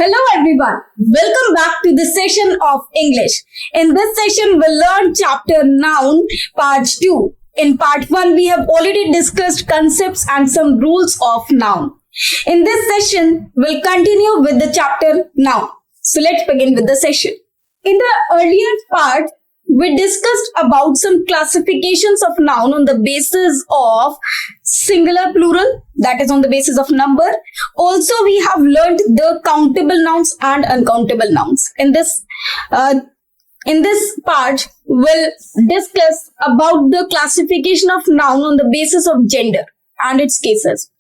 Hello everyone. Welcome back to the session of English. In this session, we'll learn chapter noun part 2. In part 1, we have already discussed concepts and some rules of noun. In this session, we'll continue with the chapter noun. So let's begin with the session. In the earlier part, we discussed about some classifications of noun on the basis of singular plural, that is on the basis of number. Also, we have learned the countable nouns and uncountable nouns. In this part, we'll discuss about the classification of noun on the basis of gender and its cases.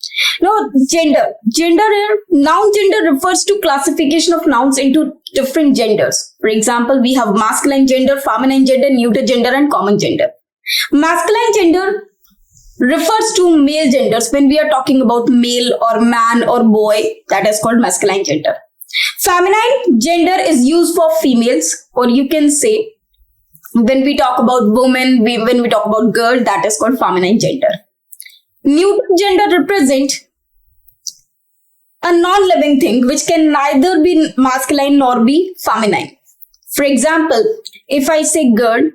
Now, gender here, noun gender refers to classification of nouns into different genders. For example, we have masculine gender, feminine gender, neuter gender, and common gender. Masculine gender refers to male genders. When we are talking about male or man or boy, that is called masculine gender. Feminine gender is used for females, or you can say when we talk about women, when we talk about girl, that is called feminine gender. Neuter gender represent a non-living thing which can neither be masculine nor be feminine. For example, if I say girl,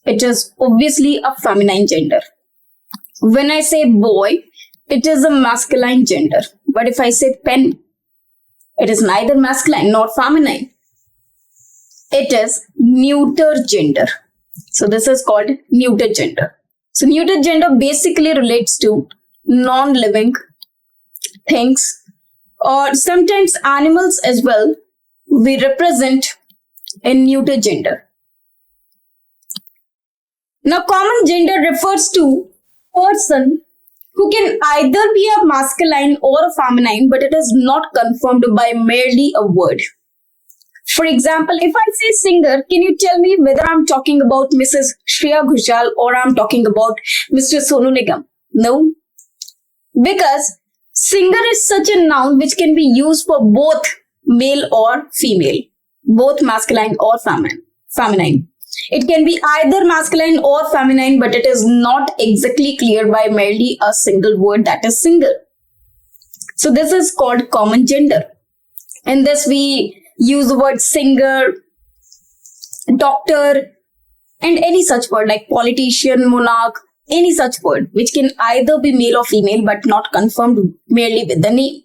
it is obviously a feminine gender. When I say boy, it is a masculine gender. But if I say pen, it is neither masculine nor feminine. It is neuter gender. So this is called neuter gender. So neuter gender basically relates to non-living things, or sometimes animals as well, we represent in neuter gender. Now, common gender refers to person who can either be a masculine or a feminine, but it is not confirmed by merely a word. For example, if I say singer, can you tell me whether I'm talking about Mrs. Shreya Ghoshal or I'm talking about Mr. Sonu Nigam? No. Because singer is such a noun which can be used for both male or female, both masculine or feminine. It can be either masculine or feminine, but it is not exactly clear by merely a single word, that is singer. So this is called common gender. In this we use the word singer, doctor, and any such word like politician, monarch, any such word which can either be male or female but not confirmed merely with the name.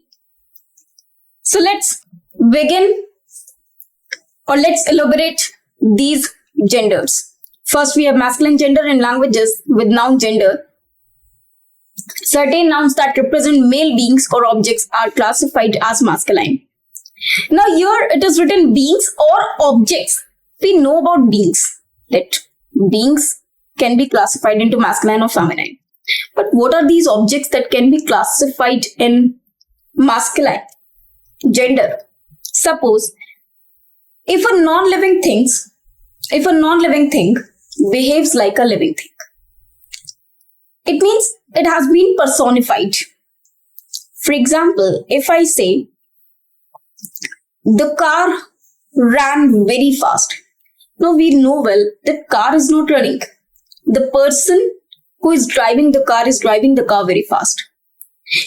So let's begin, or let's elaborate these genders. First, we have masculine gender in languages with noun gender. Certain nouns that represent male beings or objects are classified as masculine. Now here it is written beings or objects. We know about beings, that beings can be classified into masculine or feminine. But what are these objects that can be classified in masculine gender? Suppose if a non-living thing behaves like a living thing, it means it has been personified. For example, if I say the car ran very fast. Now we know well that car is not running. The person who is driving the car is driving the car very fast.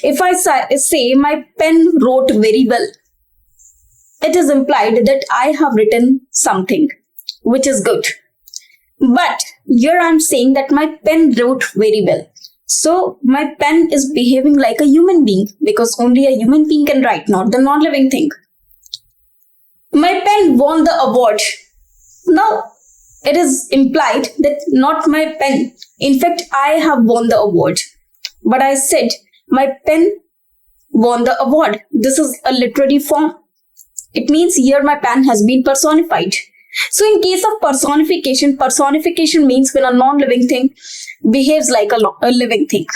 If I say my pen wrote very well, it is implied that I have written something which is good. But here I am saying that my pen wrote very well. So my pen is behaving like a human being, because only a human being can write, not the non-living thing. My pen won the award. Now, it is implied that not my pen. In fact, I have won the award. But I said my pen won the award. This is a literary form. It means here my pen has been personified. So in case of personification means when a non-living thing behaves like a living thing.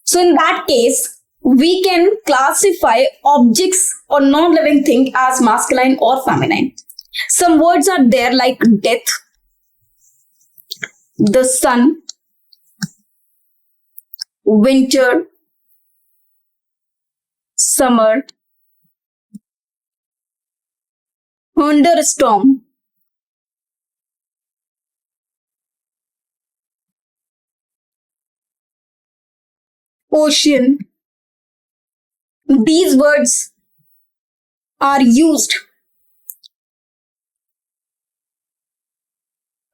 So in that case, we can classify objects or non-living thing as masculine or feminine. Some words are there like death, the sun, winter, summer, thunderstorm, ocean. These words are used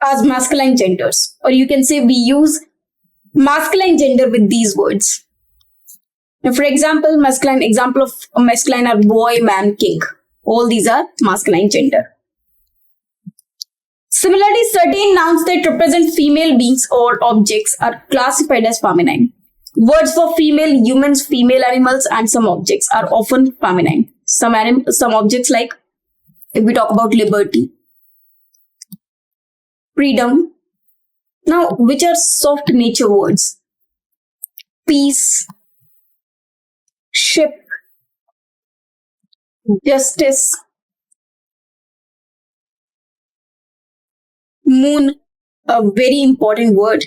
as masculine genders, or you can say we use masculine gender with these words. Now, for example, example of masculine are boy, man, king. All these are masculine gender. Similarly, certain nouns that represent female beings or objects are classified as feminine. Words for female humans, female animals, and some objects are often feminine. Some objects, like if we talk about liberty, freedom. Now, which are soft nature words? Peace, ship, justice, moon, a very important word.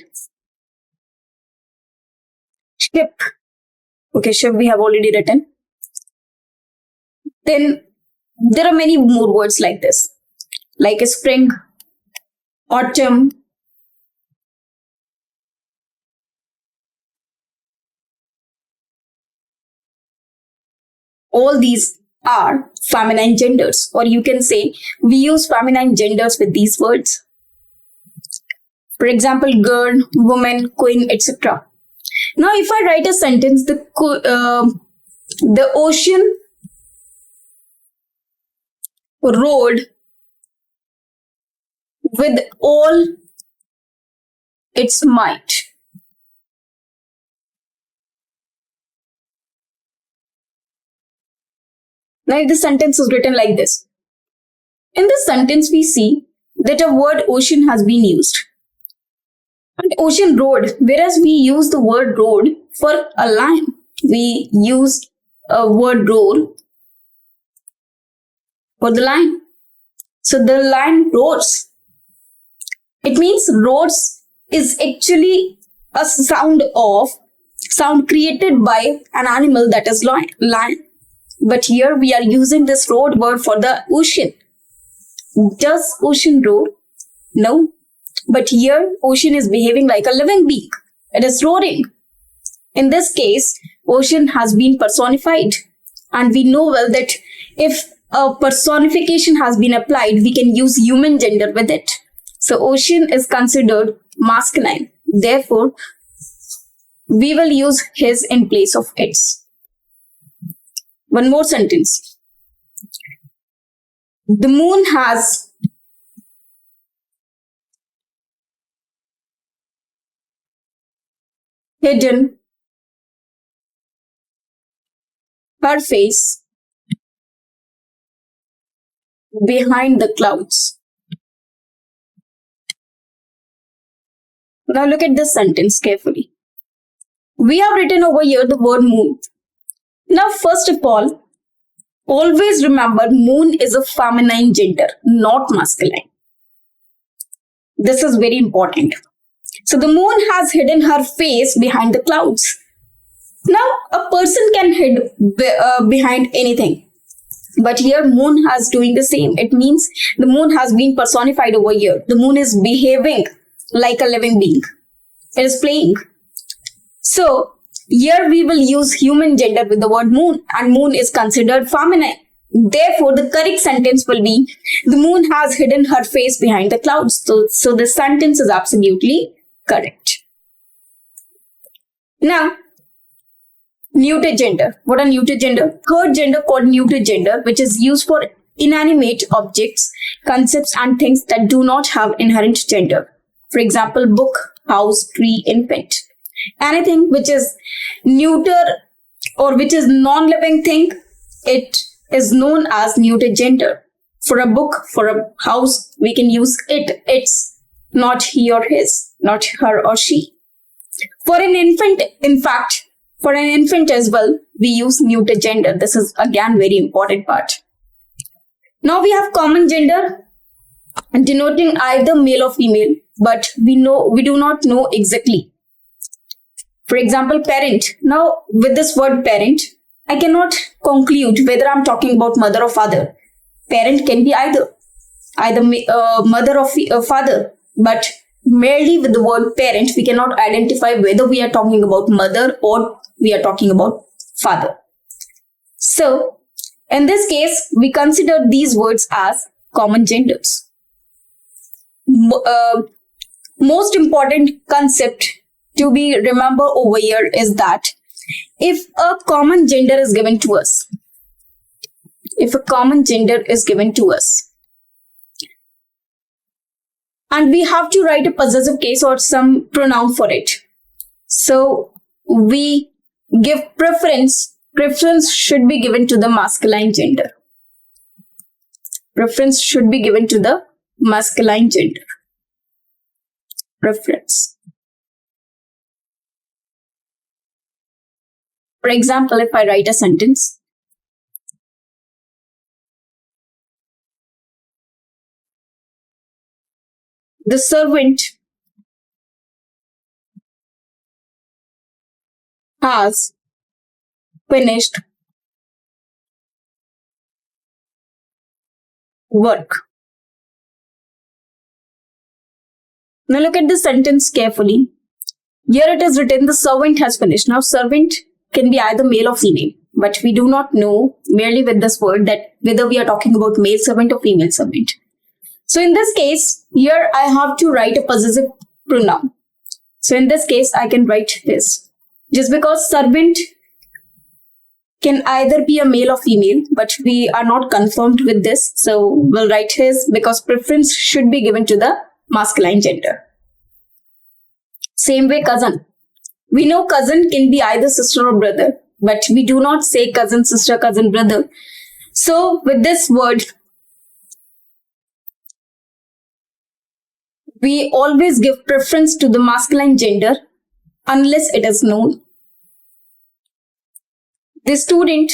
Ship. Okay, ship we have already written. Then there are many more words like this, like a spring, autumn, all these are feminine genders, or you can say we use feminine genders with these words. For example, girl, woman, queen, etc. Now, if I write a sentence, the ocean rode with all its might. Now, if the sentence is written like this, in this sentence we see that a word ocean has been used. And ocean road, whereas we use the word road for a line, we use a word road for the line. So the line roars. It means roars is actually a sound created by an animal, that is lion. But here we are using this road word for the ocean. Does ocean roar? No. But here ocean is behaving like a living being. It is roaring. In this case, ocean has been personified. And we know well that if a personification has been applied, we can use human gender with it. So ocean is considered masculine. Therefore, we will use his in place of its. One more sentence. The moon has hidden her face behind the clouds. Now look at this sentence carefully. We have written over here the word moon. Now, first of all, always remember moon is a feminine gender, not masculine. This is very important. So the moon has hidden her face behind the clouds. Now, a person can hide behind anything. But here moon has doing the same. It means the moon has been personified over here. The moon is behaving like a living being. It is playing. So, here we will use human gender with the word moon, and moon is considered feminine. Therefore, the correct sentence will be, the moon has hidden her face behind the clouds. So the sentence is absolutely correct. Now, neuter gender. What are neuter gender? Third gender called neuter gender, which is used for inanimate objects, concepts and things that do not have inherent gender. For example, book, house, tree, infant. Anything which is neuter or which is non-living thing, it is known as neuter gender. For a book, for a house, we can use it, its, not he or his, not her or she. For an infant, in fact, for an infant as well, we use neuter gender. This is again very important part. Now we have common gender denoting either male or female, but we do not know exactly. For example, parent. Now, with this word parent, I cannot conclude whether I'm talking about mother or father. Parent can be either mother or father. But merely with the word parent, we cannot identify whether we are talking about mother or we are talking about father. So, In this case, we consider these words as common genders. Most important concept to be remembered over here is that if a common gender is given to us, and we have to write a possessive case or some pronoun for it, so we give preference should be given to the masculine gender. Preference should be given to the masculine gender. Preference. For example, if I write a sentence, the servant has finished work. Now look at the sentence carefully. Here it is written, the servant has finished. Now servant can be either male or female, but we do not know merely with this word that whether we are talking about male servant or female servant. So in this case, here I have to write a possessive pronoun. So in this case, I can write this. Just because servant can either be a male or female, but we are not confirmed with this. So we'll write his because preference should be given to the masculine gender. Same way cousin. We know cousin can be either sister or brother, but we do not say cousin sister, cousin brother. So with this word, we always give preference to the masculine gender unless it is known. The student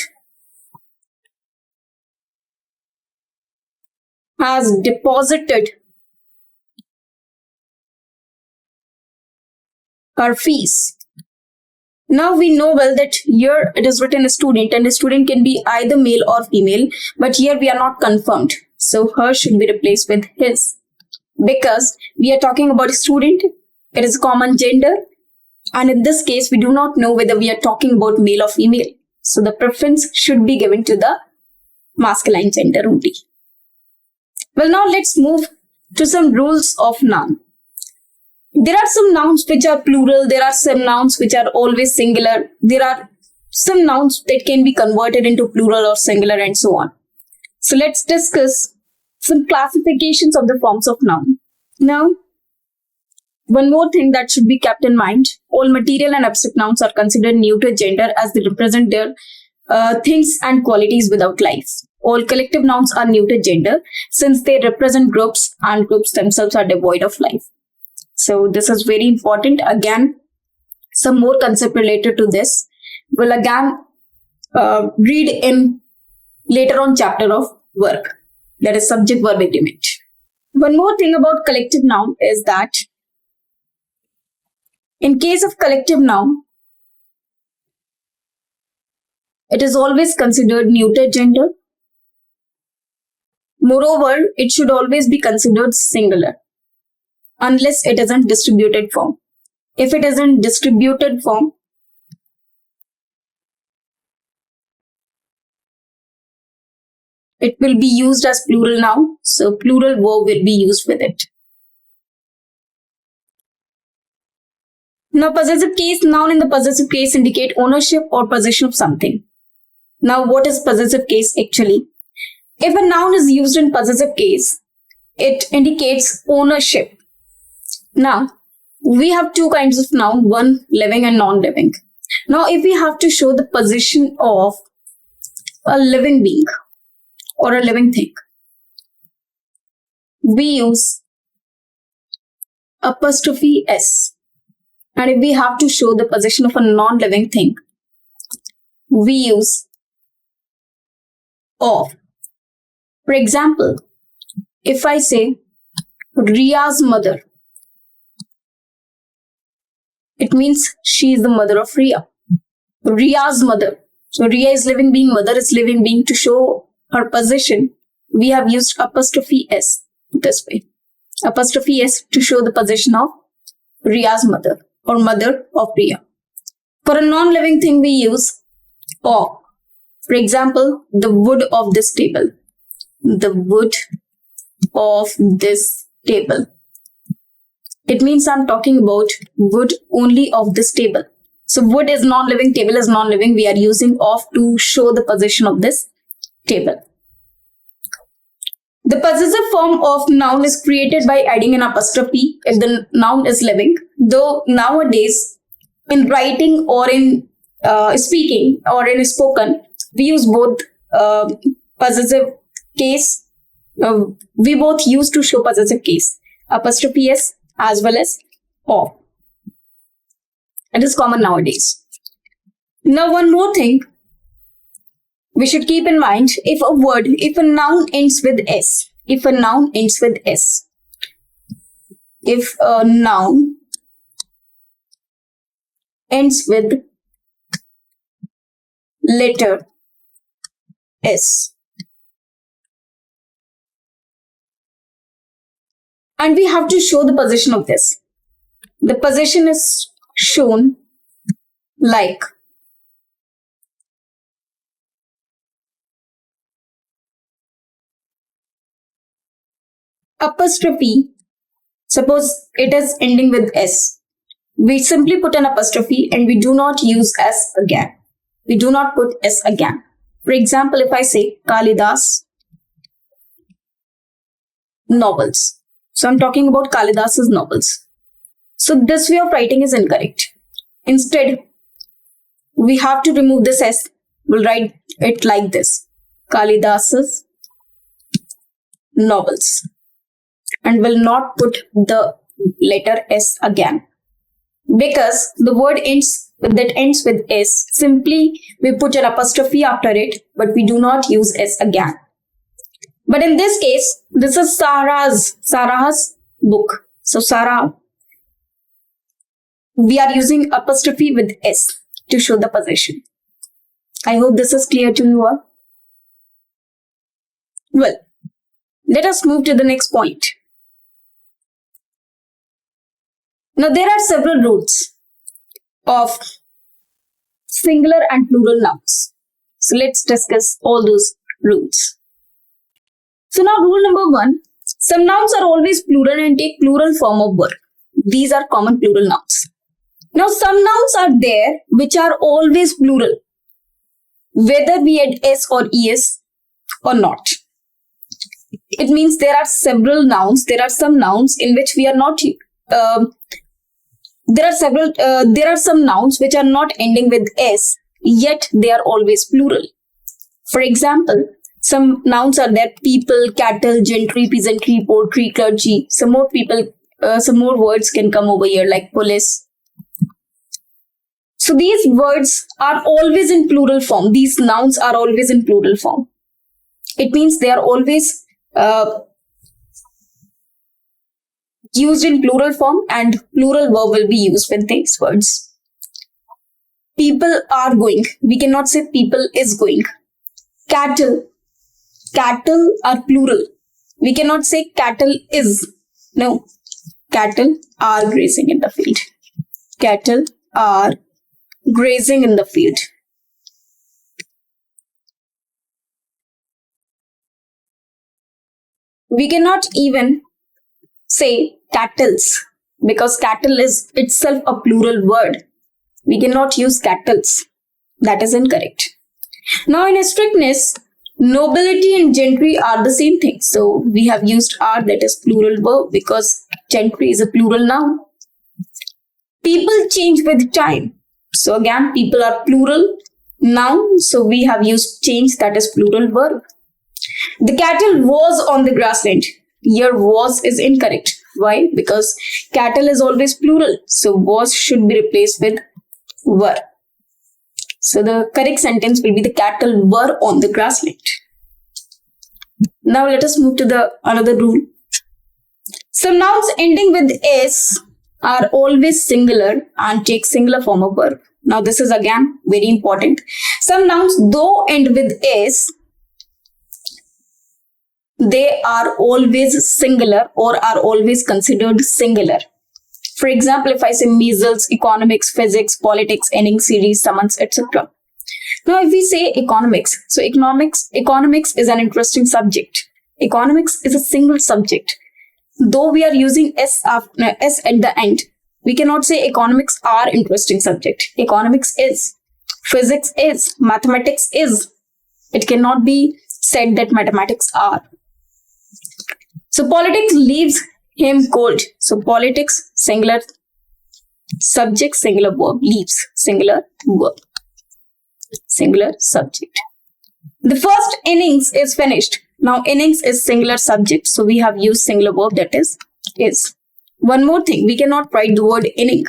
has deposited her fees. Now we know well that here it is written a student and a student can be either male or female, but here we are not confirmed. So her should be replaced with his. Because we are talking about a student, it is a common gender, and in this case we do not know whether we are talking about male or female. So the preference should be given to the masculine gender only. Well, now let's move to some rules of noun. There are some nouns which are plural, there are some nouns which are always singular, there are some nouns that can be converted into plural or singular and so on. So let's discuss some classifications of the forms of noun. Now, one more thing that should be kept in mind, all material and abstract nouns are considered neuter gender as they represent their things and qualities without life. All collective nouns are neuter gender since they represent groups and groups themselves are devoid of life. So this is very important. Again, some more concept related to this will again read in later on chapter of work, that is subject verb agreement. One more thing about collective noun is that in case of collective noun, it is always considered neuter gender. Moreover, it should always be considered singular unless it is in distributed form. If it is in distributed form, it will be used as plural noun, so plural verb will be used with it. Now, possessive case, noun in the possessive case indicate ownership or possession of something. Now, what is possessive case actually? If a noun is used in possessive case, it indicates ownership. Now, we have two kinds of noun, one living and non-living. Now, if we have to show the position of a living being or a living thing, we use apostrophe S. And if we have to show the position of a non-living thing, we use of. For example, if I say Ria's mother, it means she is the mother of Ria. Ria's mother. So Ria is living being, mother is living being. To show her position, we have used apostrophe S this way. Apostrophe S to show the position of Ria's mother or mother of Ria. For a non-living thing, we use of. For example, the wood of this table. The wood of this table. It means I'm talking about wood only of this table. So wood is non-living, table is non-living. We are using of to show the position of this table. The possessive form of noun is created by adding an apostrophe if the noun is living. Though nowadays, in writing or in speaking or in spoken, we use both possessive case. We both use to show possessive case, apostrophe s as well as of. It is common nowadays. Now, one more thing we should keep in mind: if a noun ends with s, if a noun ends with s, if a noun ends with letter s, and we have to show the position of this. The position is shown like apostrophe. Suppose it is ending with s. We simply put an apostrophe and we do not use s again. We do not put s again. For example, if I say Kalidas novels. So I'm talking about Kalidas's novels. So this way of writing is incorrect. Instead, we have to remove this s. We'll write it like this: Kalidas's novels. And will not put the letter s again. Because the word ends with s, simply we put an apostrophe after it, but we do not use s again. But in this case, this is Sarah's book. So Sarah, we are using apostrophe with s to show the possession. I hope this is clear to you all. Well, let us move to the next point. Now, there are several rules of singular and plural nouns. So let's discuss all those rules. So now, rule number 1, some nouns are always plural and take plural form of verb. These are common plural nouns. Now, some nouns are there which are always plural, whether we add s or es or not. It means there are several nouns. There are some nouns in which we are not. There are some nouns which are not ending with s, yet they are always plural. For example, some nouns are there: people, cattle, gentry, peasantry, poetry, clergy. Some more words can come over here like police. So these words are always in plural form. These nouns are always in plural form. It means they are always used in plural form, and plural verb will be used with these words. People are going. We cannot say people is going. Cattle are plural. We cannot say cattle is. No. Cattle are grazing in the field. Cattle are grazing in the field. We cannot even say cattles, because cattle is itself a plural word. We cannot use cattles. That is incorrect. Now, in strictness, nobility and gentry are the same thing. So we have used are, that is plural verb, because gentry is a plural noun. People change with time. So again, people are plural noun. So we have used change, that is plural verb. The cattle was on the grassland. Here was is incorrect. Why? Because cattle is always plural. So was should be replaced with were. So the correct sentence will be the cattle were on the grassland. Now let us move to another rule. Some nouns ending with s are always singular and take singular form of verb. Now this is again very important. Some nouns though end with s, they are always singular or are always considered singular. For example, if I say measles, economics, physics, politics, ending series, summons, etc. Now, if we say economics, so economics is an interesting subject. Economics is a single subject. Though we are using S at the end, we cannot say economics are interesting subject. Economics is, physics is, mathematics is. It cannot be said that mathematics are. So politics leaves him cold. So politics, singular subject, singular verb, leaves, singular verb, singular subject. The first innings is finished. Now innings is singular subject, so we have used singular verb, that is. One more thing, we cannot write the word inning.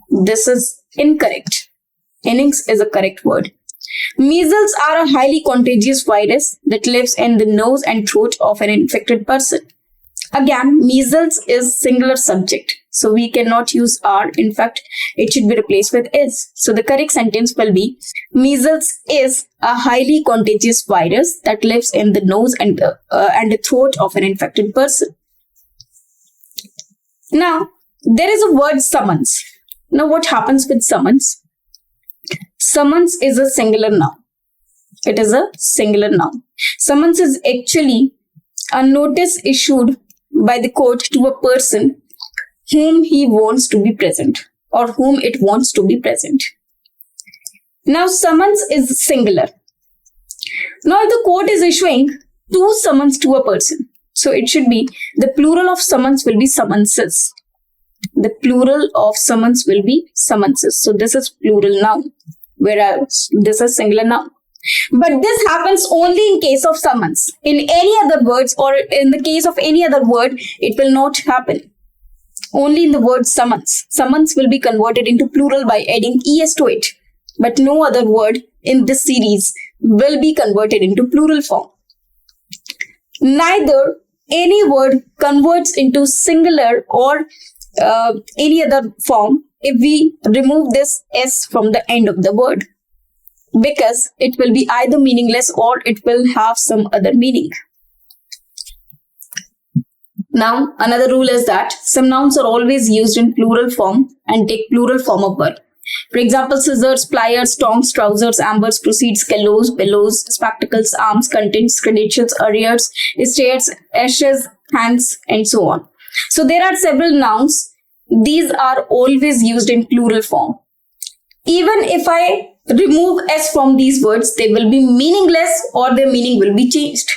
This is incorrect. Innings is a correct word. Measles are a highly contagious virus that lives in the nose and throat of an infected person. Again, measles is singular subject, so we cannot use are. In fact, it should be replaced with is. So the correct sentence will be, measles is a highly contagious virus that lives in the nose and the throat of an infected person. Now, there is a word summons. Now, what happens with summons? Summons is a singular noun. It is a singular noun. Summons is actually a notice issued by the court to a person whom he wants to be present or whom it wants to be present. Now, summons is singular. Now, if the court is issuing two summons to a person, so it should be, the plural of summons will be summonses. The plural of summons will be summonses. So this is plural noun, whereas this is singular noun. But this happens only in case of summons. In any other words or in the case of any other word, it will not happen. Only in the word summons. Summons will be converted into plural by adding es to it. But no other word in this series will be converted into plural form. Neither any word converts into singular or any other form if we remove this s from the end of the word, because it will be either meaningless or it will have some other meaning. Now, another rule is that some nouns are always used in plural form and take plural form of verb. For example, scissors, pliers, tongs, trousers, ambers, proceeds, gallows, bellows, spectacles, arms, contents, credentials, arrears, stairs, ashes, hands, and so on. So there are several nouns. These are always used in plural form. Even if I remove s from these words, they will be meaningless or their meaning will be changed.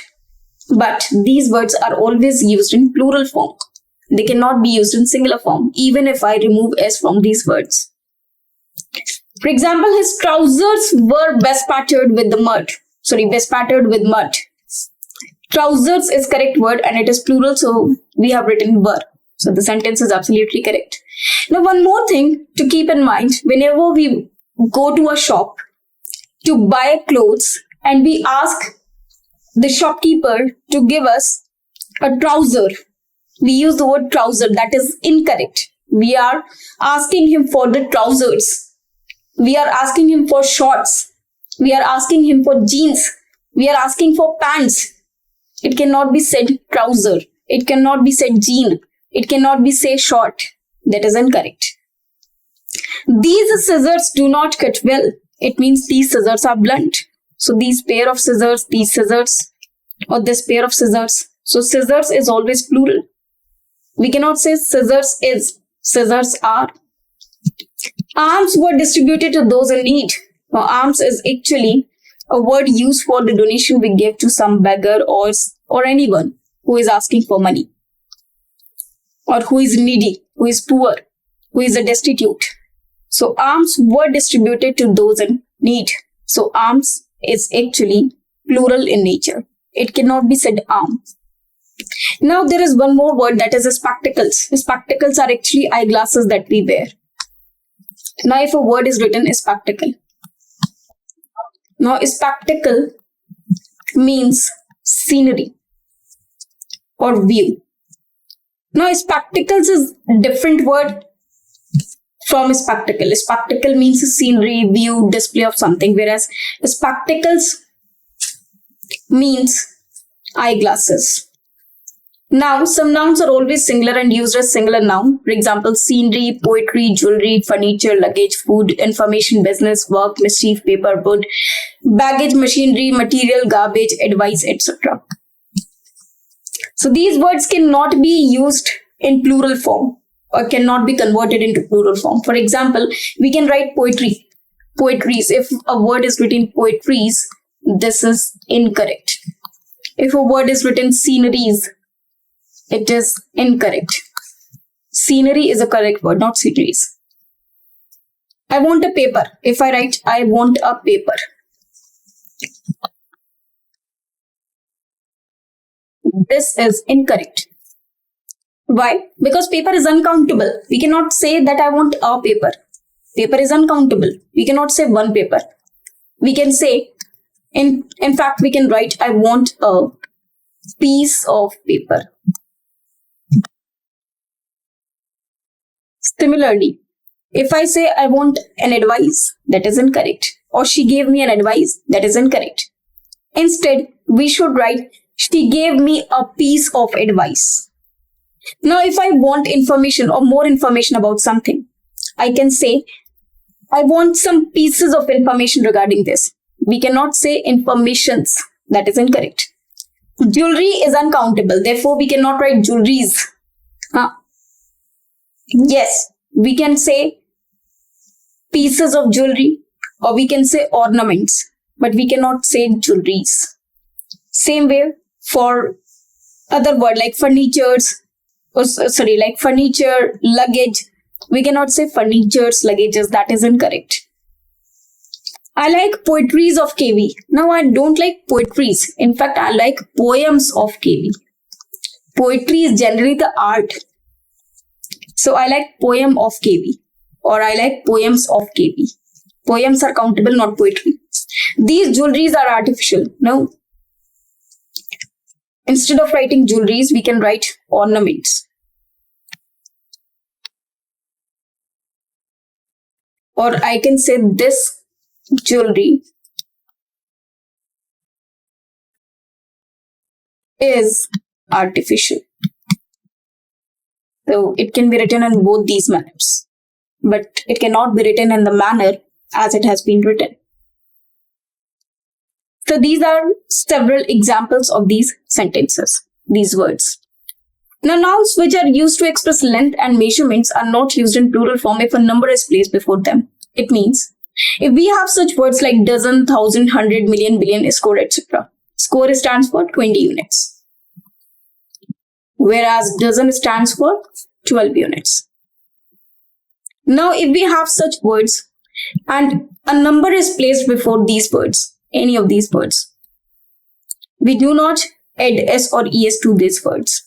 But these words are always used in plural form. They cannot be used in singular form, even if I remove s from these words. For example, his trousers were bespattered with the mud. Bespattered with mud. Trousers is correct word and it is plural, so we have written were. So the sentence is absolutely correct. Now, one more thing to keep in mind, whenever we go to a shop to buy clothes and we ask the shopkeeper to give us a trouser, we use the word trouser. That is incorrect. We are asking him for the trousers. We are asking him for shorts. We are asking him for jeans. We are asking for pants. It cannot be said trouser. It cannot be said jean. It cannot be said short. That is incorrect. These scissors do not cut well. It means these scissors are blunt. So these pair of scissors, these scissors, or this pair of scissors. So scissors is always plural. We cannot say scissors is. Scissors are. Alms were distributed to those in need. Now, alms is actually a word used for the donation we give to some beggar or anyone who is asking for money, or who is needy, who is poor, who is a destitute. So alms were distributed to those in need. So alms is actually plural in nature. It cannot be said alms. Now there is one more word, that is spectacles. Spectacles are actually eyeglasses that we wear. Now if a word is written spectacle. Now spectacle means scenery or view. Now spectacles is a different word from spectacle. Spectacle means scenery, view, display of something, whereas spectacles means eyeglasses. Now, some nouns are always singular and used as singular noun. For example, scenery, poetry, jewelry, furniture, luggage, food, information, business, work, mischief, paper, wood, baggage, machinery, material, garbage, advice, etc. So these words cannot be used in plural form or cannot be converted into plural form. For example, we can write poetry, poetries. If a word is written poetries, this is incorrect. If a word is written sceneries, it is incorrect. Scenery is a correct word, not sceneries. I want a paper. If I write, I want a paper, this is incorrect. Why? Because paper is uncountable. We cannot say that I want a paper. Paper is uncountable. We cannot say one paper. We can say, in fact, we can write, I want a piece of paper. Similarly, if I say I want an advice, that is incorrect. Or she gave me an advice, that is incorrect. Instead, we should write, she gave me a piece of advice. Now, if I want information or more information about something, I can say, I want some pieces of information regarding this. We cannot say informations, that is incorrect. Jewelry is uncountable, therefore we cannot write jewelries. Yes, we can say pieces of jewelry or we can say ornaments, but we cannot say jewelries. Same way for other word like furnitures, like furniture, luggage, we cannot say furnitures, luggages, that is incorrect. I like poetries of KV. Now I don't like poetries. In fact, I like poems of KV. Poetry is generally the art. So I like poem of KV or I like poems of KV. Poems are countable, not poetry. These jewelries are artificial. No. Instead of writing jewelries, we can write ornaments. Or I can say this jewelry is artificial. So it can be written in both these manners, but it cannot be written in the manner as it has been written. So these are several examples of these sentences, these words. Now, nouns which are used to express length and measurements are not used in plural form if a number is placed before them. It means if we have such words like dozen, thousand, hundred, million, billion, score, etc. Score stands for 20 units. Whereas dozen stands for 12 units. Now, if we have such words and a number is placed before these words, any of these words, we do not add s or es to these words.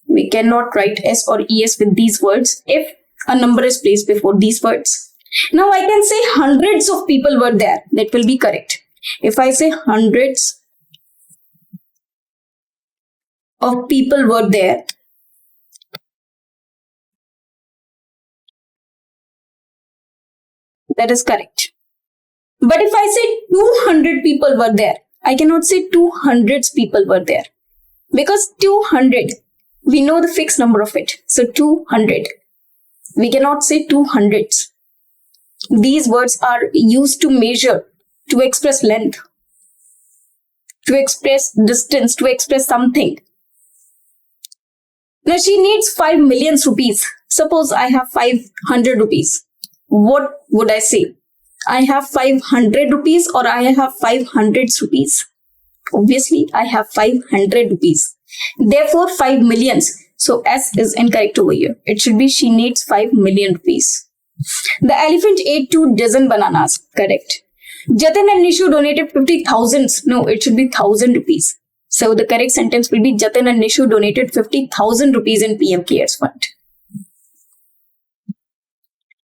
We cannot write s or es with these words if a number is placed before these words. Now, I can say hundreds of people were there. That will be correct. If I say hundreds of people were there, that is correct. But if I say 200 people were there, I cannot say 200 people were there. Because 200, we know the fixed number of it. So 200. We cannot say 200s. These words are used to measure, to express length, to express distance, to express something. Now she needs 5 million rupees. Suppose I have 500 rupees. What would I say? I have 500 rupees or I have 500 rupees? Obviously, I have 500 rupees. Therefore, 5 millions. So S is incorrect over here. It should be she needs 5 million rupees. The elephant ate 2 dozen bananas. Correct. Jatin and Nishu donated 50,000. No, it should be 1,000 rupees. So the correct sentence will be Jatin and Nishu donated 50,000 rupees in PM Cares Fund.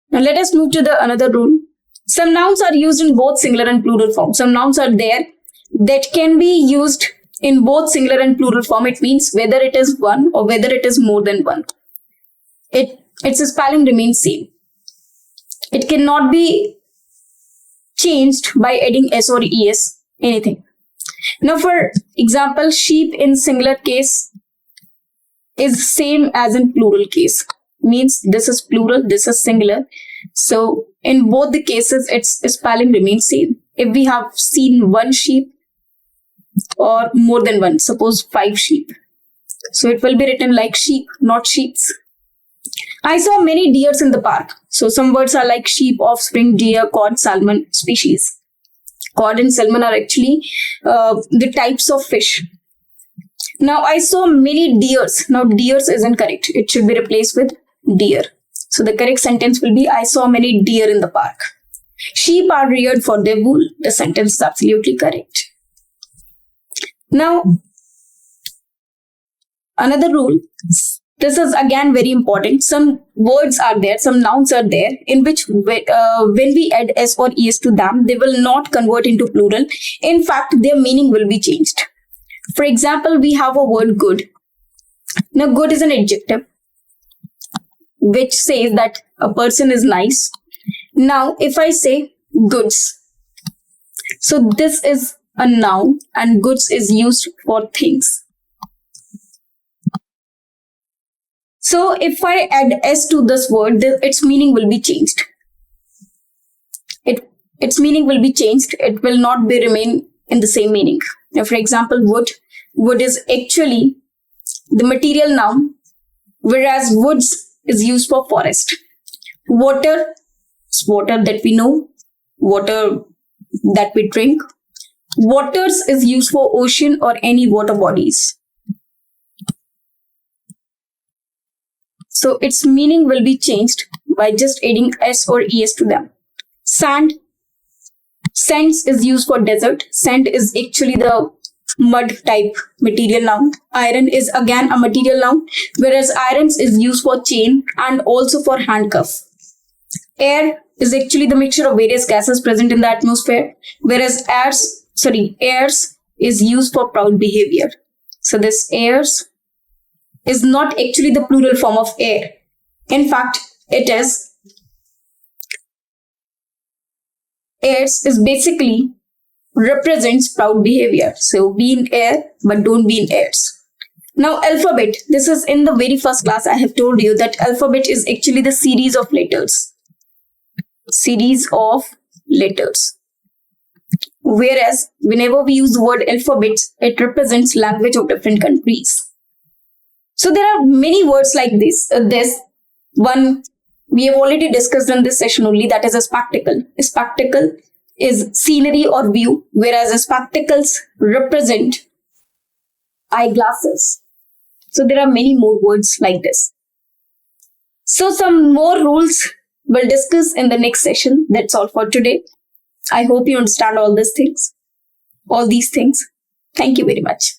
Now let us move to the another rule. Some nouns are used in both singular and plural form. Some nouns are there that can be used in both singular and plural form. It means whether it is one or whether it is more than one. Its spelling remains same. It cannot be changed by adding s or es, anything. Now for example, sheep in singular case is same as in plural case. Means this is plural, this is singular. So in both the cases, its spelling remains same. If we have seen one sheep or more than one, suppose 5 sheep, so it will be written like sheep, not sheeps. I saw many deers in the park. So some words are like sheep, offspring, deer, cod, salmon species. Cod and salmon are actually the types of fish. Now I saw many deers. Now deers isn't correct. It should be replaced with deer. So the correct sentence will be I saw many deer in the park. Sheep are reared for their wool. The sentence is absolutely correct. Now another rule. This is again very important. Some words are there, some nouns are there in which when we add s or es to them, they will not convert into plural. In fact, their meaning will be changed. For example, we have a word good. Now, good is an adjective which says that a person is nice. Now, if I say goods, so this is a noun and goods is used for things. So if I add s to this word, its meaning will be changed. Its meaning will be changed. It will not be remain in the same meaning. Now, for example, wood. Wood is actually the material noun, whereas woods is used for forest. Water is water that we know, water that we drink. Waters is used for ocean or any water bodies. So its meaning will be changed by just adding s or es to them. Sand. Sands is used for desert. Sand is actually the mud type material noun. Iron is again a material noun, whereas irons is used for chain and also for handcuff. Air is actually the mixture of various gases present in the atmosphere, whereas airs is used for proud behavior. So this airs is not actually the plural form of air. In fact, it is. Airs is basically represents proud behavior. So be in air, but don't be in airs. Now alphabet. This is in the very first class I have told you that alphabet is actually the series of letters. Series of letters. Whereas whenever we use the word alphabet, it represents language of different countries. So there are many words like this. This one we have already discussed in this session only, that is a spectacle. A spectacle is scenery or view, whereas spectacles represent eyeglasses. So there are many more words like this. So some more rules we'll discuss in the next session. That's all for today. I hope you understand all these things. Thank you very much.